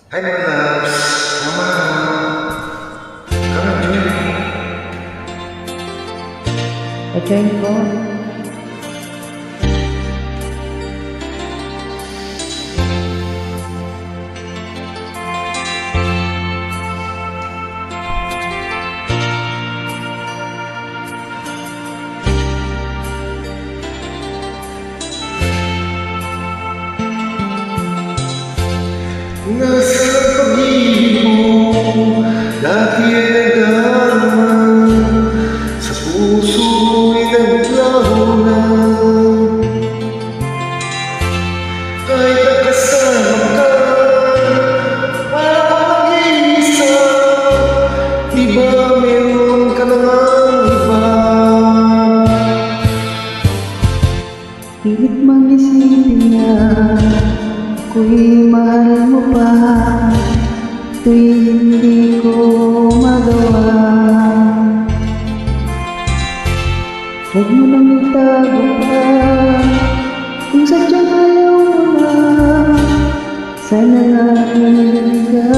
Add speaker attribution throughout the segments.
Speaker 1: Hi mga loves! Mama! Kami join.
Speaker 2: I-join po.
Speaker 1: Nasa pag-ibig mo, lagi ay nagdarama. Sa puso mo'y naglaho na. Kahit nakasama ka, para mag-iisa. Di ba meron ka na ngang iba?
Speaker 2: Pilit mang isipin na ako'y mahal mo pa. Ito'y hindi ko magawa. Huwag mo nang itago pa kung sadyang ayaw mo na. Sana nga maligay ka.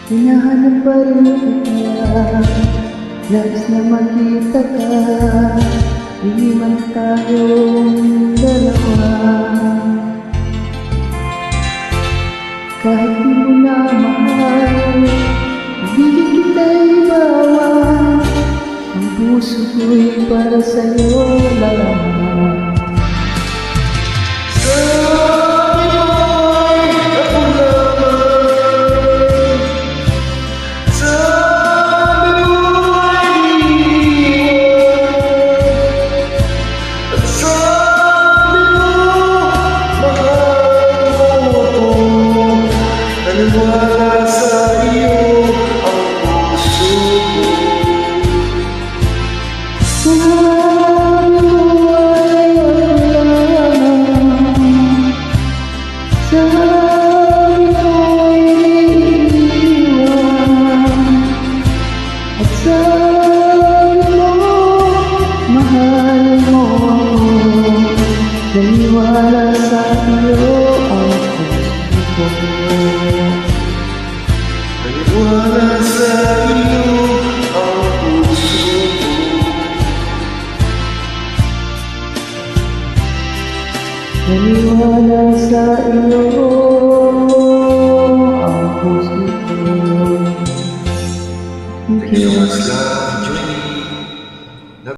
Speaker 2: Hinahanap pa rin kita, nais na makita ka. Hindi man tayong dalawa. Kahit di mo na mahal, ibigin kita ibawan. Ang puso ko'y para sa'yo lamang.
Speaker 1: Wala sa iyo ang puso ko.
Speaker 2: Sabi mo ay wala. Sabi mo'y iniwan. At sabi mo, mahal mo ako. Naniwala sa iyo ang puso ko.
Speaker 1: Wala sa iyo ang puso ko.
Speaker 2: Naniwala sa iyo ang puso ko.
Speaker 1: Thank you so much, love.